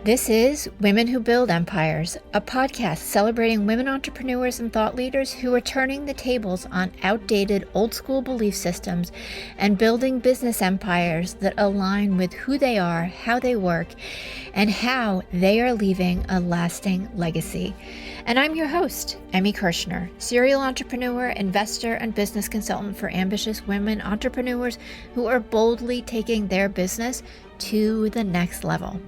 This is Women Who Build Empires, a podcast celebrating women entrepreneurs and thought leaders who are turning the tables on outdated old school belief systems and building business empires that align with who they are, how they work, and how they are leaving a lasting legacy. And I'm your host, Emmy Kirshner, serial entrepreneur, investor, and business consultant for ambitious women entrepreneurs who are boldly taking their business to the next level.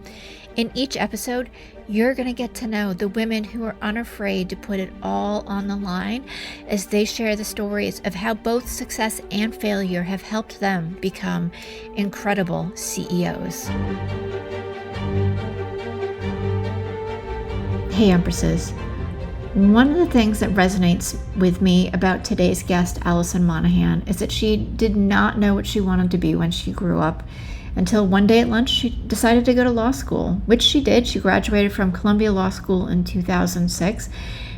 In each episode, you're going to get to know the women who are unafraid to put it all on the line as they share the stories of how both success and failure have helped them become incredible CEOs. Hey, Empresses. One of the things that resonates with me about today's guest, Alison Monahan, is that she did not know what she wanted to be when she grew up. Until one day at lunch, she decided to go to law school, which she did. She graduated from Columbia Law School in 2006,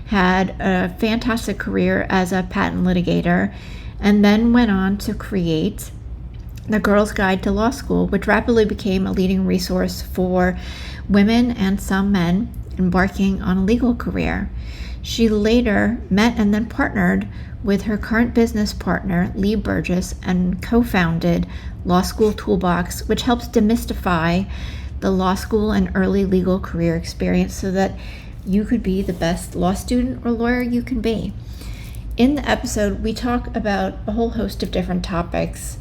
had a fantastic career as a patent litigator, and then went on to create The Girl's Guide to Law School, which rapidly became a leading resource for women and some men embarking on a legal career. She later met and then partnered with her current business partner, Lee Burgess, and co-founded Law School Toolbox, which helps demystify the law school and early legal career experience so that you could be the best law student or lawyer you can be. In the episode, we talk about a whole host of different topics,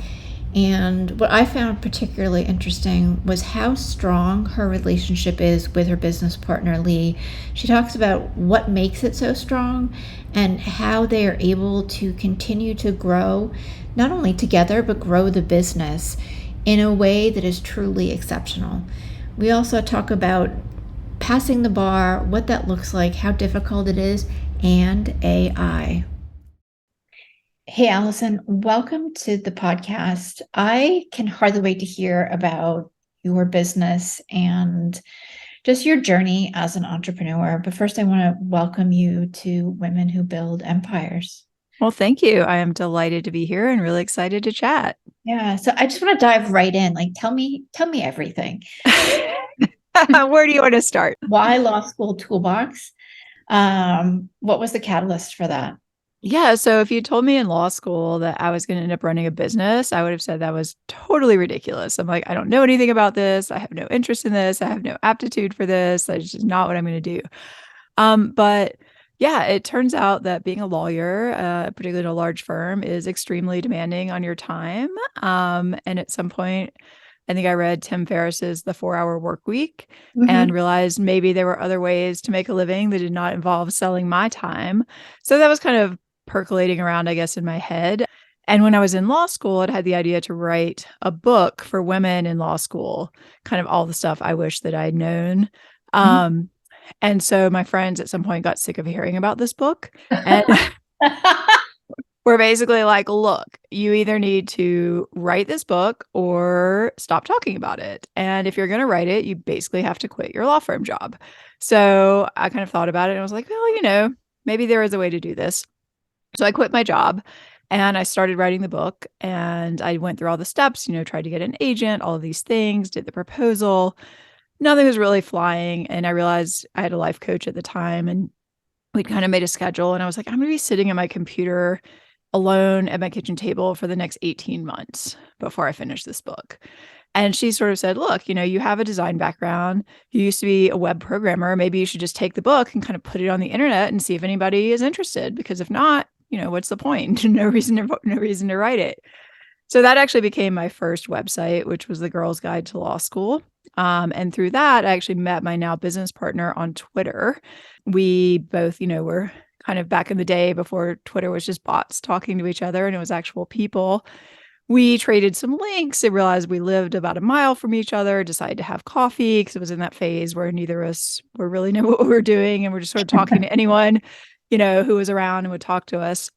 and what I found particularly interesting was how strong her relationship is with her business partner, Lee. She talks about what makes it so strong and how they are able to continue to grow, not only together, but grow the business in a way that is truly exceptional. We also talk about passing the bar, what that looks like, how difficult it is, and AI. Hey, Alison, welcome to the podcast. I can hardly wait to hear about your business and just your journey as an entrepreneur. But first, I want to welcome you to Women Who Build Empires. Well, thank you. I am delighted to be here and really excited to chat. Yeah, so I just want to dive right in. Like, tell me everything. Where do you want to start? Why Law School Toolbox? What was the catalyst for that? Yeah. So if you told me in law school that I was going to end up running a business, I would have said that was totally ridiculous. I'm like, I don't know anything about this. I have no interest in this. I have no aptitude for this. That's just not what I'm going to do. But yeah, it turns out that being a lawyer, particularly in a large firm, is extremely demanding on your time. And at some point, I think I read Tim Ferriss's The 4-Hour Work Week and realized maybe there were other ways to make a living that did not involve selling my time. So that was kind of percolating around, I guess, in my head. And when I was in law school, I'd had the idea to write a book for women in law school, kind of all the stuff I wish that I'd known. And so my friends at some point got sick of hearing about this book. And we're basically like, look, you either need to write this book or stop talking about it. And if you're going to write it, you basically have to quit your law firm job. So I kind of thought about it and I was like, well, maybe there is a way to do this. So I quit my job and I started writing the book and I went through all the steps, tried to get an agent, all of these things, did the proposal. Nothing was really flying. And I realized I had a life coach at the time and we'd kind of made a schedule and I was like, I'm going to be sitting at my computer alone at my kitchen table for the next 18 months before I finish this book. And she sort of said, look, you have a design background. You used to be a web programmer. Maybe you should just take the book and kind of put it on the internet and see if anybody is interested. Because if not, what's the point? No reason to write it. So that actually became my first website, which was The Girl's Guide to Law School. And through that, I actually met my now business partner on Twitter. We both, were kind of back in the day before Twitter was just bots talking to each other and it was actual people. We traded some links and realized we lived about a mile from each other, decided to have coffee because it was in that phase where neither of us were really knew what we were doing. And we're just sort of talking to anyone, who was around and would talk to us.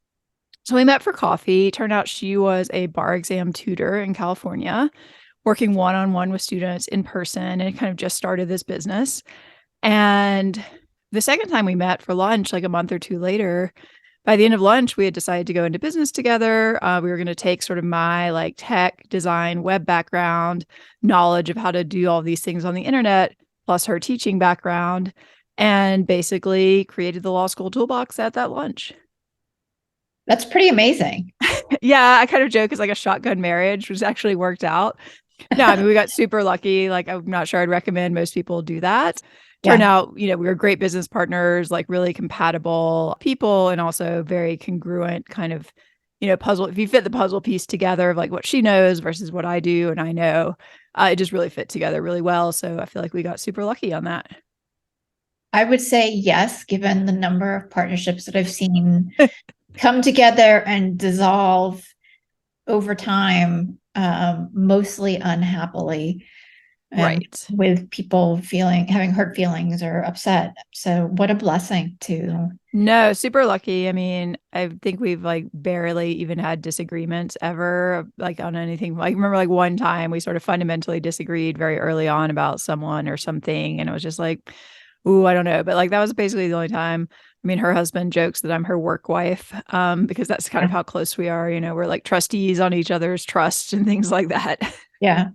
So we met for coffee. Turned out she was a bar exam tutor in California, working one-on-one with students in person, and kind of just started this business. And the second time we met for lunch, like a month or two later, by the end of lunch, we had decided to go into business together. We were going to take sort of my tech design, web background, knowledge of how to do all these things on the internet, plus her teaching background, and basically created the Law School Toolbox at that lunch. That's pretty amazing. Yeah, I kind of joke it's like a shotgun marriage, which actually worked out. No, I mean, we got super lucky. Like, I'm not sure I'd recommend most people do that. Turned Yeah. out, we were great business partners, like really compatible people, and also very congruent kind of, puzzle. If you fit the puzzle piece together of like what she knows versus what I do and I know, it just really fit together really well. So I feel like we got super lucky on that. I would say yes, given the number of partnerships that I've seen come together and dissolve over time, mostly unhappily, Right. with people having hurt feelings or upset. So, what a blessing to. No, super lucky. I mean, I think we've like barely even had disagreements ever, like on anything. Like, remember, like one time we sort of fundamentally disagreed very early on about someone or something. And it was just like, ooh, I don't know. But like, that was basically the only time. I mean, her husband jokes that I'm her work wife, because that's kind of how close we are. We're like trustees on each other's trust and things like that. Yeah.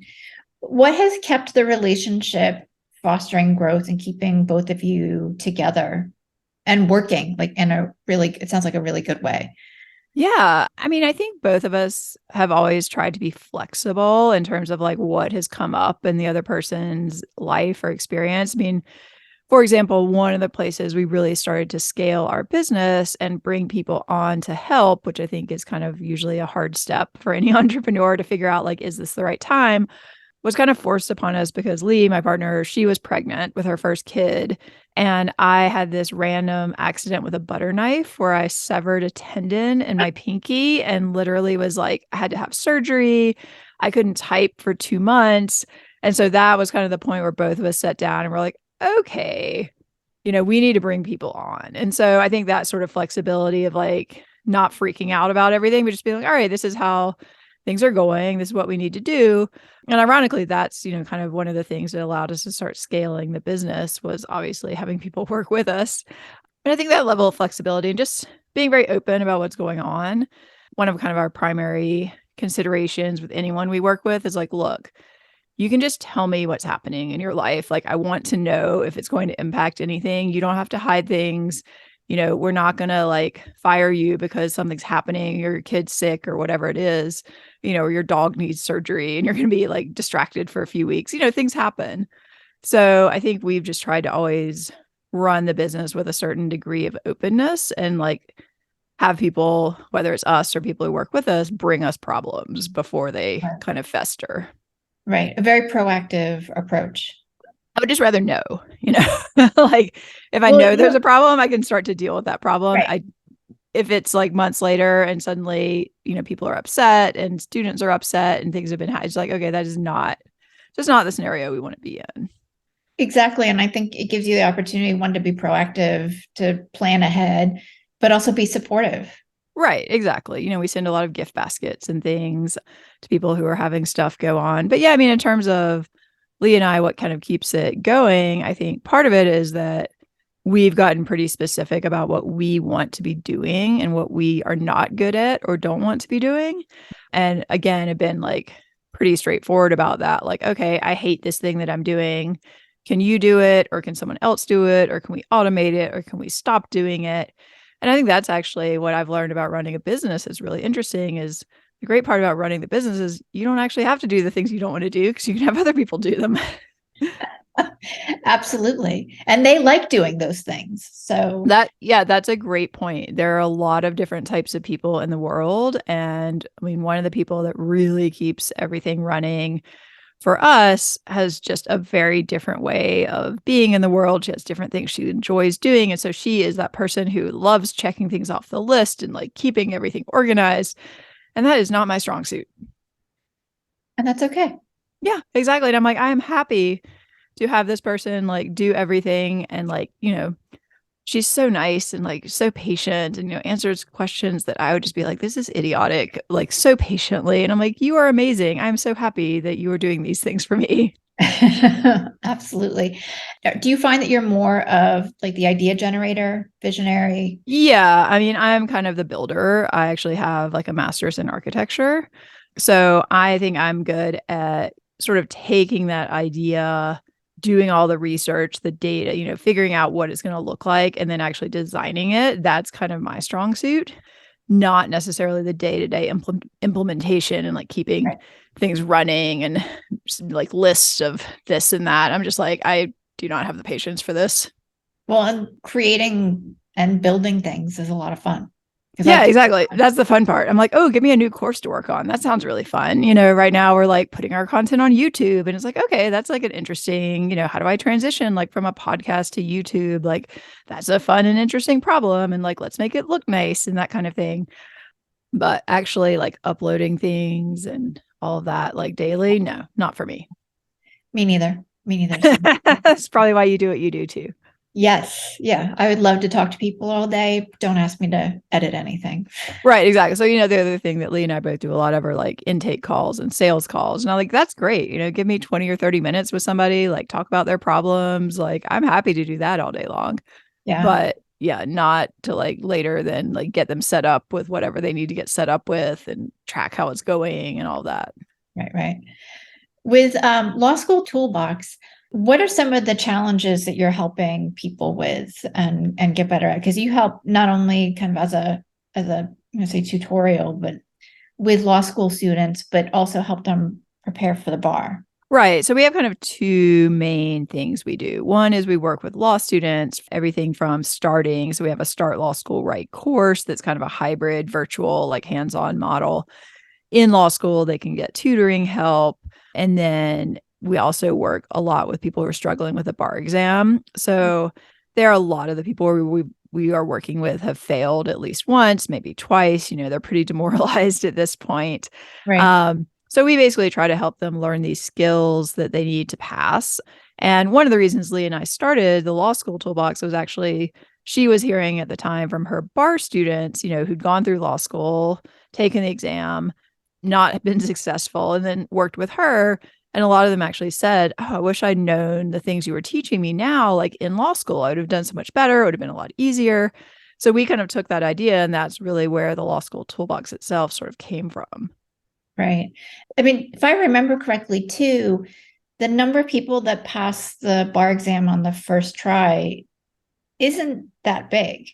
What has kept the relationship fostering growth and keeping both of you together and working like it sounds like a really good way? Yeah. I mean, I think both of us have always tried to be flexible in terms of like what has come up in the other person's life or experience. I mean, for example, one of the places we really started to scale our business and bring people on to help, which I think is kind of usually a hard step for any entrepreneur to figure out, like, is this the right time? Was kind of forced upon us because Lee, my partner, she was pregnant with her first kid. And I had this random accident with a butter knife where I severed a tendon in my pinky and literally was like, I had to have surgery. I couldn't type for 2 months. And so that was kind of the point where both of us sat down and we're like, okay, we need to bring people on. And so I think that sort of flexibility of like not freaking out about everything, but just being like, all right, this is how things are going. This is what we need to do. And ironically, that's, kind of one of the things that allowed us to start scaling the business was obviously having people work with us. And I think that level of flexibility and just being very open about what's going on. One of kind of our primary considerations with anyone we work with is like, look, you can just tell me what's happening in your life. Like, I want to know if it's going to impact anything. You don't have to hide things. We're not going to like fire you because something's happening or your kid's sick or whatever it is, or your dog needs surgery and you're going to be like distracted for a few weeks. Things happen. So I think we've just tried to always run the business with a certain degree of openness and like have people, whether it's us or people who work with us, bring us problems before they kind of fester. Right. A very proactive approach. I would just rather know, like if I Well, know there's a problem, I can start to deal with that problem. right. If it's like months later and suddenly, people are upset and students are upset and things have been, it's like, okay, that is just not the scenario we want to be in. Exactly. And I think it gives you the opportunity, one, to be proactive, to plan ahead, but also be supportive. Right. Exactly. We send a lot of gift baskets and things to people who are having stuff go on. But yeah, I mean, in terms of Lee and I, what kind of keeps it going, I think part of it is that we've gotten pretty specific about what we want to be doing and what we are not good at or don't want to be doing. And again, have been like pretty straightforward about that. Like, okay, I hate this thing that I'm doing. Can you do it? Or can someone else do it? Or can we automate it? Or can we stop doing it? And I think that's actually what I've learned about running a business is really interesting is the great part about running the business is you don't actually have to do the things you don't want to do because you can have other people do them. Absolutely. And they like doing those things. So that's a great point. There are a lot of different types of people in the world. And I mean, one of the people that really keeps everything running for us has just a very different way of being in the world. She has different things she enjoys doing. And so she is that person who loves checking things off the list and like keeping everything organized. And that is not my strong suit. and that's okay. Yeah, exactly. And I'm like, I am happy to have this person like do everything and like, she's so nice and like so patient and answers questions that I would just be like, this is idiotic, like so patiently. And I'm like, you are amazing. I'm so happy that you are doing these things for me. Absolutely. Do you find that you're more of like the idea generator, visionary? Yeah, I mean, I'm kind of the builder. I actually have like a master's in architecture. So I think I'm good at sort of taking that idea, doing all the research, the data, figuring out what it's going to look like and then actually designing it, that's kind of my strong suit, not necessarily the day-to-day implementation and like keeping Right. things running and like lists of this and that. I'm just like, I do not have the patience for this. Well, and creating and building things is a lot of fun because I Yeah, do. exactly. That's the fun part. I'm like, oh, give me a new course to work on. That sounds really fun. Right now we're like putting our content on YouTube and it's like, okay, that's like an interesting, how do I transition like from a podcast to YouTube? Like that's a fun and interesting problem. And like, let's make it look nice and that kind of thing. But actually like uploading things and all of that like daily, no, not for me. Me neither. Me neither. So. That's probably why you do what you do too. Yes. Yeah. I would love to talk to people all day. Don't ask me to edit anything. Right, exactly. So, the other thing that Lee and I both do a lot of are like intake calls and sales calls. And I'm like, that's great. Give me 20 or 30 minutes with somebody, like talk about their problems. Like, I'm happy to do that all day long. Yeah. But yeah, not to like later then like get them set up with whatever they need to get set up with and track how it's going and all that. Right. Right. With Law School Toolbox, what are some of the challenges that you're helping people with and get better at? Because you help not only kind of as a say tutorial, but with law school students, but also help them prepare for the bar. Right. So we have kind of two main things we do. One is we work with law students, everything from starting. So we have a Start Law School Right course that's kind of a hybrid, virtual, like hands-on model. In law school, they can get tutoring help. And then we also work a lot with people who are struggling with a bar exam. So there are a lot of the people we are working with have failed at least once, maybe twice. They're pretty demoralized at this point. Right. So we basically try to help them learn these skills that they need to pass. And one of the reasons Lee and I started the Law School Toolbox was actually she was hearing at the time from her bar students, who'd gone through law school, taken the exam, not been successful, and then worked with her. And a lot of them actually said, oh, I wish I'd known the things you were teaching me now, like in law school, I would have done so much better. It would have been a lot easier. So we kind of took that idea, and that's really where the Law School Toolbox itself sort of came from. Right. I mean, if I remember correctly, too, the number of people that pass the bar exam on the first try isn't that big.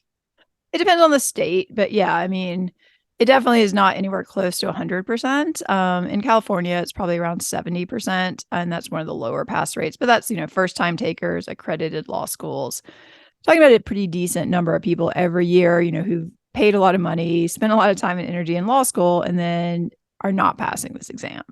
It depends on the state, but yeah, I mean, it definitely is not anywhere close to 100%. In California, it's probably around 70%, and that's one of the lower pass rates. But that's, first time takers, accredited law schools. Talking about a pretty decent number of people every year, who've paid a lot of money, spent a lot of time and energy in law school, and then are not passing this exam.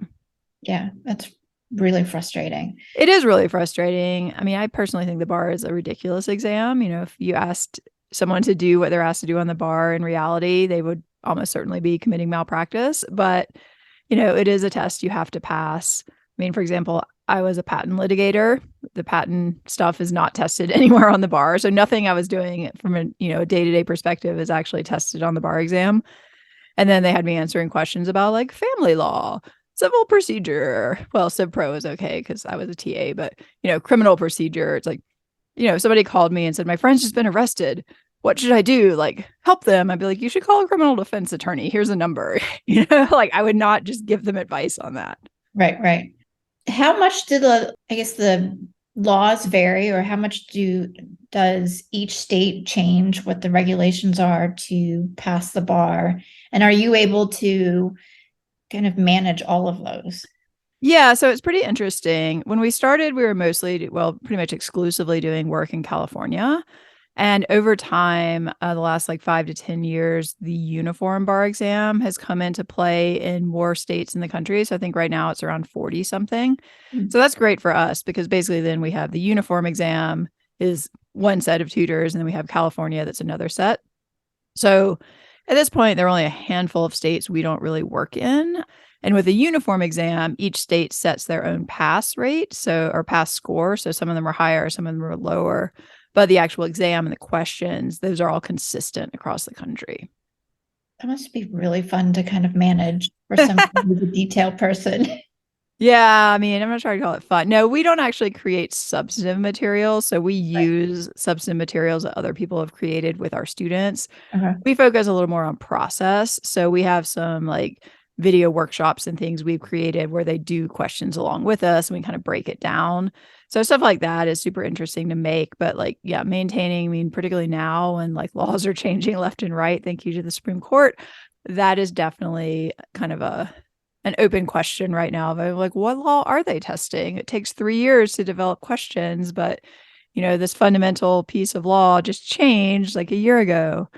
Yeah, that's really frustrating. It is really frustrating. I mean, I personally think the bar is a ridiculous exam. If you asked someone to do what they're asked to do on the bar in reality, they would almost certainly be committing malpractice. But, it is a test you have to pass. I mean, for example, I was a patent litigator. The patent stuff is not tested anywhere on the bar. So nothing I was doing from a day-to-day perspective is actually tested on the bar exam. And then they had me answering questions about like family law, civil procedure. Well, Civ Pro is okay because I was a TA, but criminal procedure. It's like, somebody called me and said, my friend's just been arrested. What should I do? Like, help them. I'd be like, you should call a criminal defense attorney. Here's a number. Like I would not just give them advice on that. Right, right. How much do the laws vary, or how much does each state change what the regulations are to pass the bar? And are you able to kind of manage all of those? Yeah, so it's pretty interesting. When we started, we were mostly, pretty much exclusively doing work in California. And over time, the last like 5 to 10 years, the uniform bar exam has come into play in more states in the country. So I think right now it's around 40 something. Mm. So that's great for us because basically then we have the uniform exam is one set of tutors, and then we have California that's another set. So at this point, there are only a handful of states we don't really work in. And with a uniform exam, each state sets their own pass rate, or pass score. So some of them are higher, some of them are lower. But the actual exam and the questions, those are all consistent across the country. That must be really fun to kind of manage for someone who's a detailed person. Yeah, I mean, I'm not trying to call it fun. No, we don't actually create substantive materials. So we use substantive materials that other people have created with our students. Uh-huh. We focus a little more on process. So we have some like video workshops and things we've created where they do questions along with us and we kind of break it down. So stuff like that is super interesting to make. But like, yeah, maintaining, I mean, particularly now when like laws are changing left and right, thank you to the Supreme Court, that is definitely kind of an open question right now of like, what law are they testing? It takes 3 years to develop questions, but this fundamental piece of law just changed like a year ago.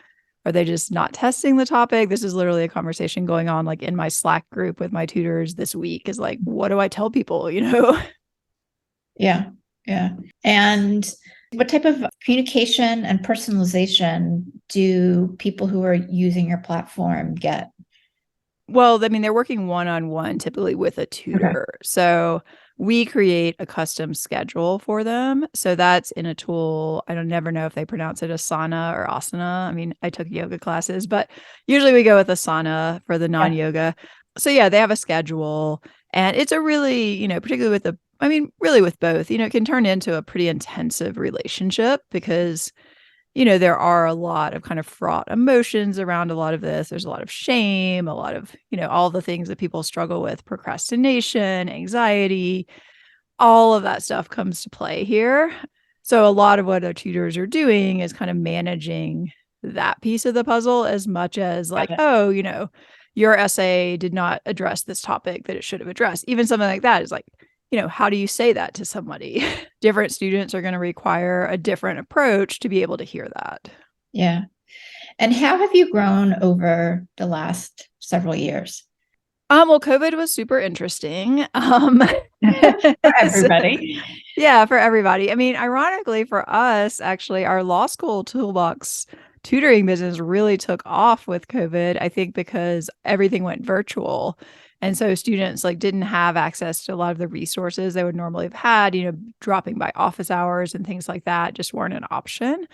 Are they just not testing the topic? This is literally a conversation going on like in my Slack group with my tutors this week is like, what do I tell people, Yeah. Yeah. And what type of communication and personalization do people who are using your platform get? Well, I mean, they're working one-on-one typically with a tutor. Okay. So we create a custom schedule for them. So that's in a tool. I don't never know if they pronounce it Asana or Asana. I mean, I took yoga classes, but usually we go with Asana for the non-yoga. Yeah. So yeah, they have a schedule and it's a really, particularly with really with both, it can turn into a pretty intensive relationship because there are a lot of kind of fraught emotions around a lot of this. There's a lot of shame, a lot of, all the things that people struggle with, procrastination, anxiety, all of that stuff comes to play here. So a lot of what our tutors are doing is kind of managing that piece of the puzzle as much as like, oh, your essay did not address this topic that it should have addressed. Even something like that is like, how do you say that to somebody? Different students are going to require a different approach to be able to hear that. Yeah. And how have you grown over the last several years? Well, COVID was super interesting. For everybody. So, yeah, for everybody. I mean, ironically for us, actually, our Law School Toolbox tutoring business really took off with COVID, I think because everything went virtual. And so students like didn't have access to a lot of the resources they would normally have had, dropping by office hours and things like that just weren't an option.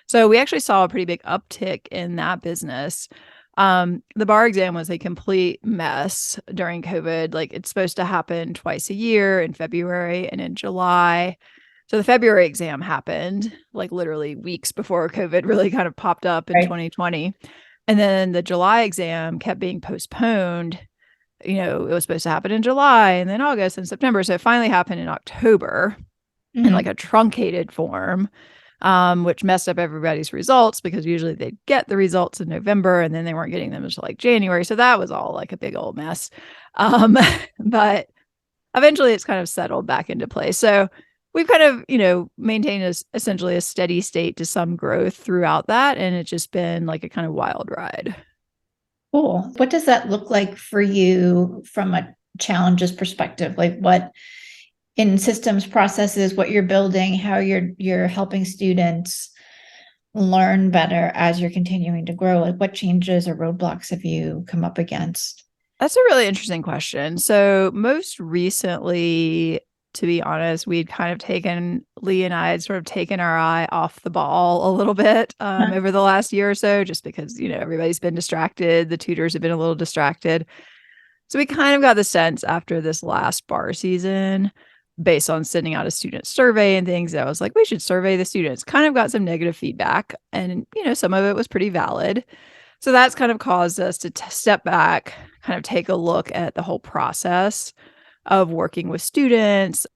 So we actually saw a pretty big uptick in that business. The bar exam was a complete mess during COVID. Like it's supposed to happen twice a year in February and in July. So the February exam happened like literally weeks before COVID really kind of popped up in 2020. And then the July exam kept being postponed. It was supposed to happen in July and then August and September. So it finally happened in October in like a truncated form, which messed up everybody's results because usually they'd get the results in November and then they weren't getting them until like January. So that was all like a big old mess. But eventually it's kind of settled back into place. So we've kind of, maintained essentially a steady state to some growth throughout that. And it's just been like a kind of wild ride. Cool. What does that look like for you from a challenges perspective? Like what in systems, processes, what you're building, how you're helping students learn better as you're continuing to grow? Like what changes or roadblocks have you come up against? That's a really interesting question. So most recently, to be honest, Lee and I had sort of taken our eye off the ball a little bit over the last year or so, just because, everybody's been distracted. The tutors have been a little distracted. So we kind of got the sense after this last bar season, based on sending out a student survey and things, that I was like, we should survey the students. Kind of got some negative feedback and, some of it was pretty valid. So that's kind of caused us to step back, kind of take a look at the whole process of working with students.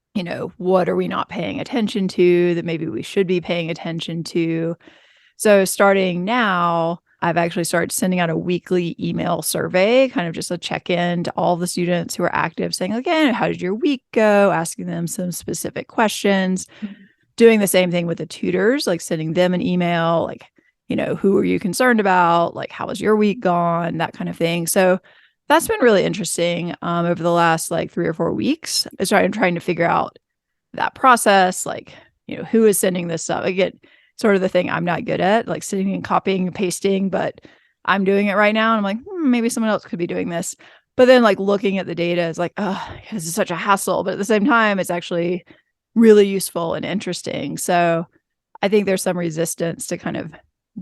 What are we not paying attention to that maybe we should be paying attention to? So starting now, I've actually started sending out a weekly email survey, kind of just a check-in to all the students who are active, saying, again, how did your week go? Asking them some specific questions. Doing the same thing with the tutors, like sending them an email, like, who are you concerned about? Like, how was your week gone? That kind of thing. So that's been really interesting over the last like 3 or 4 weeks. I started trying to figure out that process, like, who is sending this stuff. Again, sort of the thing I'm not good at, like sitting and copying and pasting, but I'm doing it right now. And I'm like, maybe someone else could be doing this. But then like looking at the data is like, oh, this is such a hassle. But at the same time, it's actually really useful and interesting. So I think there's some resistance to kind of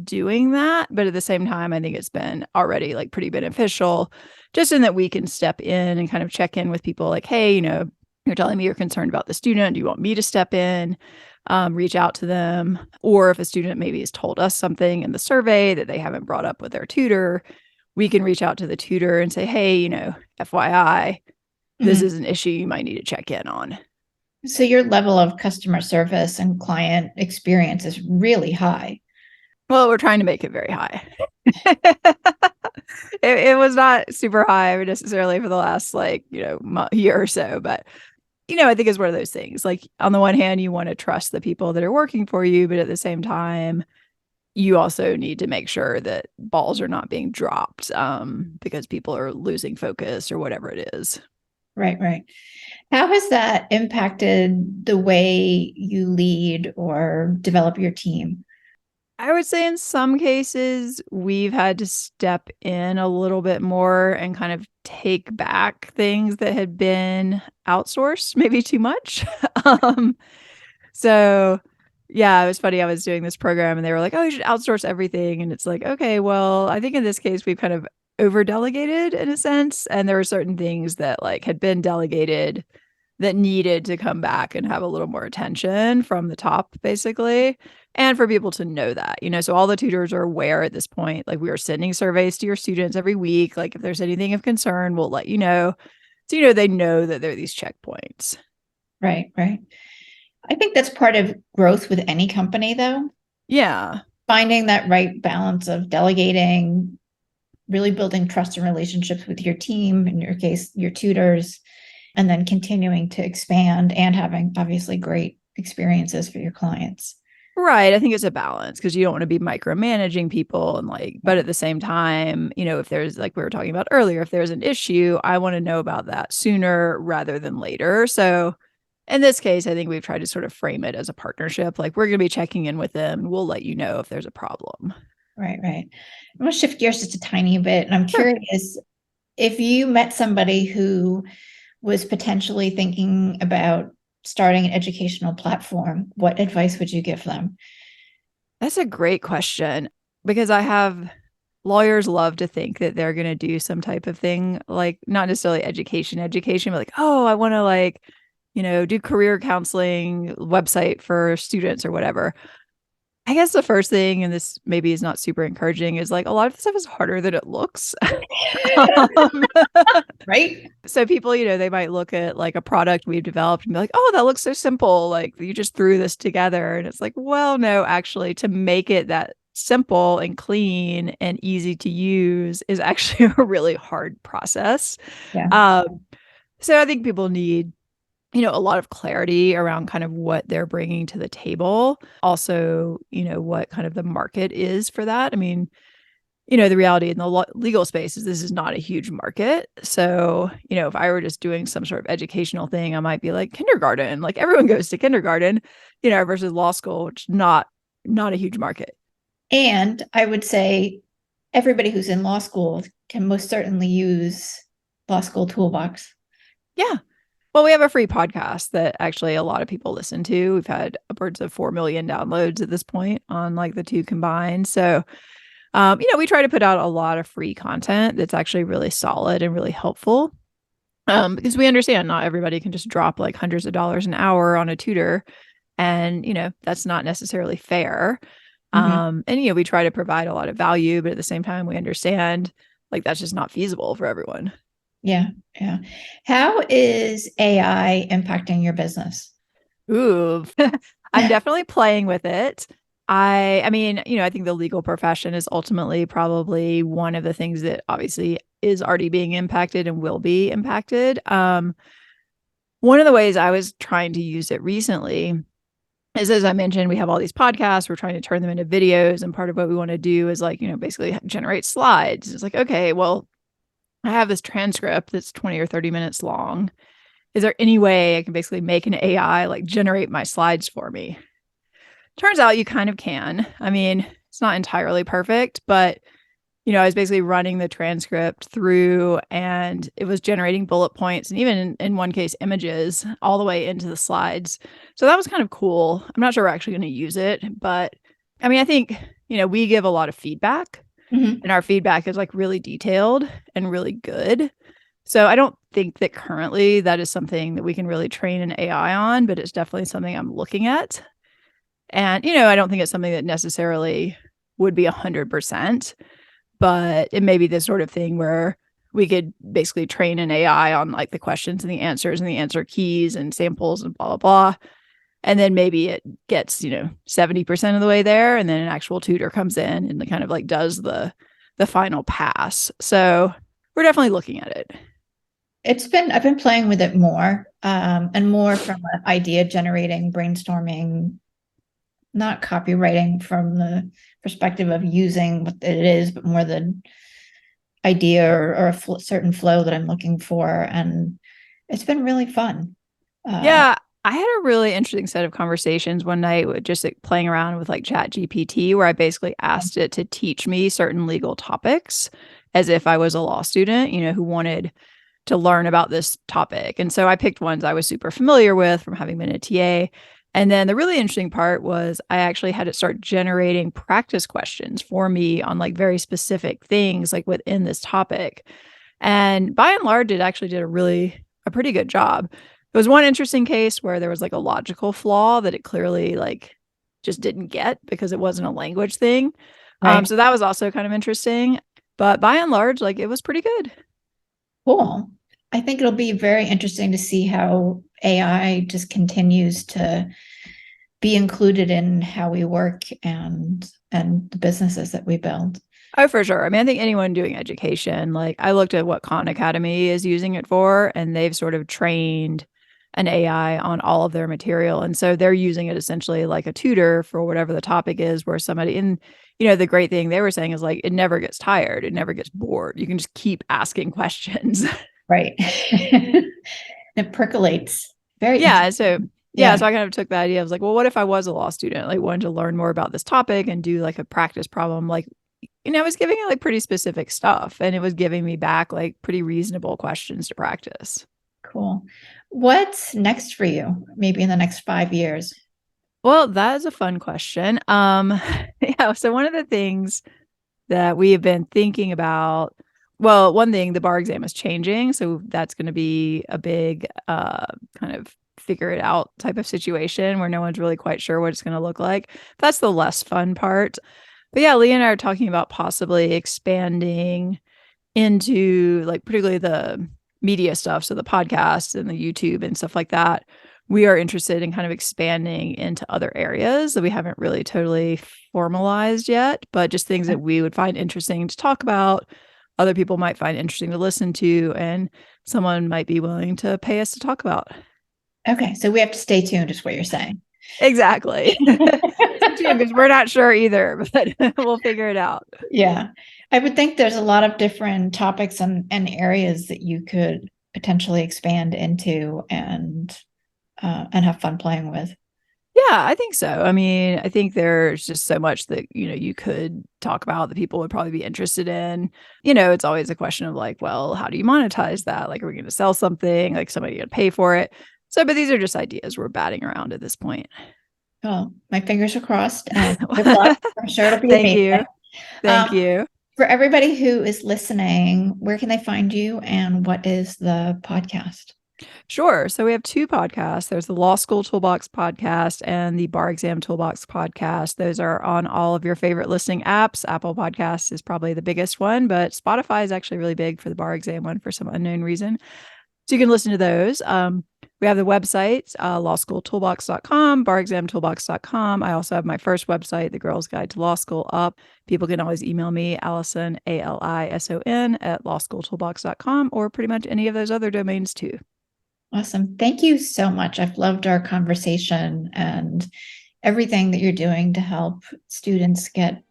doing that. But at the same time, I think it's been already like pretty beneficial just in that we can step in and kind of check in with people like, hey, you're telling me you're concerned about the student. Do you want me to step in, reach out to them? Or if a student maybe has told us something in the survey that they haven't brought up with their tutor, we can reach out to the tutor and say, hey, FYI, this is an issue you might need to check in on. So your level of customer service and client experience is really high. Well, we're trying to make it very high. It was not super high necessarily for the last year or so, but I think it's one of those things. Like on the one hand, you want to trust the people that are working for you, but at the same time, you also need to make sure that balls are not being dropped because people are losing focus or whatever it is. Right, right. How has that impacted the way you lead or develop your team? I would say in some cases, we've had to step in a little bit more and kind of take back things that had been outsourced, maybe too much. um, so, yeah, it was funny. I was doing this program and they were like, oh, you should outsource everything. And it's like, okay, well, I think in this case, we've kind of over delegated in a sense. And there were certain things that had been delegated that needed to come back and have a little more attention from the top, basically. And for people to know that, so all the tutors are aware at this point, we are sending surveys to your students every week. If there's anything of concern, we'll let you know. So, they know that there are these checkpoints. Right, right. I think that's part of growth with any company, though. Yeah. Finding that right balance of delegating, really building trust and relationships with your team, in your case, your tutors, and then continuing to expand and having obviously great experiences for your clients. Right. I think it's a balance because you don't want to be micromanaging people but at the same time, if there's we were talking about earlier, if there's an issue, I want to know about that sooner rather than later. So in this case, I think we've tried to sort of frame it as a partnership. We're going to be checking in with them and we'll let you know if there's a problem. Right, right. I'm going to shift gears just a tiny bit. And I'm curious if you met somebody who was potentially thinking about starting an educational platform, what advice would you give them? That's a great question because lawyers love to think that they're going to do some type of thing, not necessarily education, but oh, I want to do career counseling website for students or whatever. I guess the first thing, and this maybe is not super encouraging, is a lot of the stuff is harder than it looks. Right. So people, they might look at a product we've developed and be like, oh, that looks so simple. You just threw this together. And it's well, no, actually, to make it that simple and clean and easy to use is actually a really hard process. Yeah. So I think people need a lot of clarity around kind of what they're bringing to the table. Also, what kind of the market is for that. I mean, the reality in the legal space is this is not a huge market. So, if I were just doing some sort of educational thing, I might be like kindergarten, everyone goes to kindergarten, versus law school, which is not a huge market. And I would say everybody who's in law school can most certainly use Law School Toolbox. Yeah. Well, we have a free podcast that actually a lot of people listen to. We've had upwards of 4 million downloads at this point on the two combined. So, we try to put out a lot of free content that's actually really solid and really helpful. Because we understand not everybody can just drop hundreds of dollars an hour on a tutor. And, that's not necessarily fair. And, we try to provide a lot of value, but at the same time, we understand that's just not feasible for everyone. Yeah. Yeah. How is AI impacting your business? Ooh, I'm definitely playing with it. I mean, I think the legal profession is ultimately probably one of the things that obviously is already being impacted and will be impacted. One of the ways I was trying to use it recently is, as I mentioned, we have all these podcasts, we're trying to turn them into videos. And part of what we want to do is basically generate slides. It's okay, well, I have this transcript that's 20 or 30 minutes long. Is there any way I can basically make an AI generate my slides for me? Turns out you kind of can. I mean, it's not entirely perfect, but I was basically running the transcript through and it was generating bullet points and even in one case images all the way into the slides. So that was kind of cool. I'm not sure we're actually going to use it, but I mean, I think, we give a lot of feedback. And our feedback is really detailed and really good. So I don't think that currently that is something that we can really train an AI on, but it's definitely something I'm looking at. And, I don't think it's something that necessarily would be 100%, but it may be this sort of thing where we could basically train an AI on like the questions and the answers and the answer keys and samples and blah, blah, blah. And then maybe it gets, 70% of the way there. And then an actual tutor comes in and kind of like does the final pass. So we're definitely looking at it. I've been playing with it more, and more from an idea generating, brainstorming, not copywriting from the perspective of using what it is, but more the idea or a certain flow that I'm looking for. And it's been really fun. Yeah. I had a really interesting set of conversations one night with just like playing around with like Chat GPT, where I basically asked it to teach me certain legal topics as if I was a law student, who wanted to learn about this topic. And so I picked ones I was super familiar with from having been a TA. And then the really interesting part was I actually had it start generating practice questions for me on like very specific things like within this topic. And by and large, it actually did a pretty good job. There was one interesting case where there was like a logical flaw that it clearly like just didn't get because it wasn't a language thing. Right. So that was also kind of interesting. But by and large, like it was pretty good. Cool. I think it'll be very interesting to see how AI just continues to be included in how we work and the businesses that we build. Oh, for sure. I mean, I think anyone doing education, like I looked at what Khan Academy is using it for, and they've sort of trained an AI on all of their material. And so they're using it essentially like a tutor for whatever the topic is, where somebody the great thing they were saying is like, it never gets tired. It never gets bored. You can just keep asking questions. Right. It percolates. Very Yeah. So Yeah. so I kind of took the idea. I was like, well, what if I was a law student, like wanted to learn more about this topic and do like a practice problem? Like, I was giving it like pretty specific stuff, and it was giving me back like pretty reasonable questions to practice. Cool. What's next for you? Maybe in the next 5 years? Well, that is a fun question. Yeah. So one of the things that we have been thinking about, well, one thing, the bar exam is changing. So that's going to be a big kind of figure it out type of situation where no one's really quite sure what it's going to look like. That's the less fun part. But yeah, Leah and I are talking about possibly expanding into like particularly the media stuff. So the podcasts and the YouTube and stuff like that. We are interested in kind of expanding into other areas that we haven't really totally formalized yet, but just things that we would find interesting to talk about, other people might find interesting to listen to, and someone might be willing to pay us to talk about. Okay. So we have to stay tuned is what you're saying. Exactly. Because we're not sure either, but we'll figure it out. Yeah. I would think there's a lot of different topics and areas that you could potentially expand into and have fun playing with. Yeah, I think so. I mean, I think there's just so much that, you could talk about that people would probably be interested in. It's always a question of like, well, how do you monetize that? Like, are we going to sell something? Like, somebody going to pay for it? So, but these are just ideas we're batting around at this point. Oh, my fingers are crossed. Good luck. I'm sure it'll be Thank amazing. you. Thank you. For everybody who is listening, where can they find you and what is the podcast? Sure. So we have two podcasts. There's the Law School Toolbox podcast and the Bar Exam Toolbox podcast. Those are on all of your favorite listening apps. Apple Podcasts is probably the biggest one, but Spotify is actually really big for the bar exam one for some unknown reason. So you can listen to those. We have the website, lawschooltoolbox.com, barexamtoolbox.com. I also have my first website, The Girl's Guide to Law School, up. People can always email me, Alison, ALISON, at lawschooltoolbox.com, or pretty much any of those other domains too. Awesome. Thank you so much. I've loved our conversation and everything that you're doing to help students get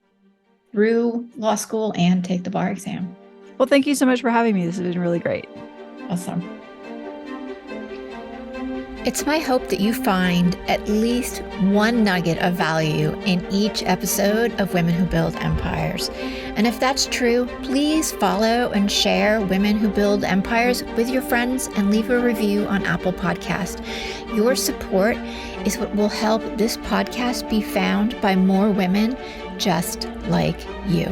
through law school and take the bar exam. Well, thank you so much for having me. This has been really great. Awesome. It's my hope that you find at least one nugget of value in each episode of Women Who Build Empires. And if that's true, please follow and share Women Who Build Empires with your friends and leave a review on Apple Podcast. Your support is what will help this podcast be found by more women just like you.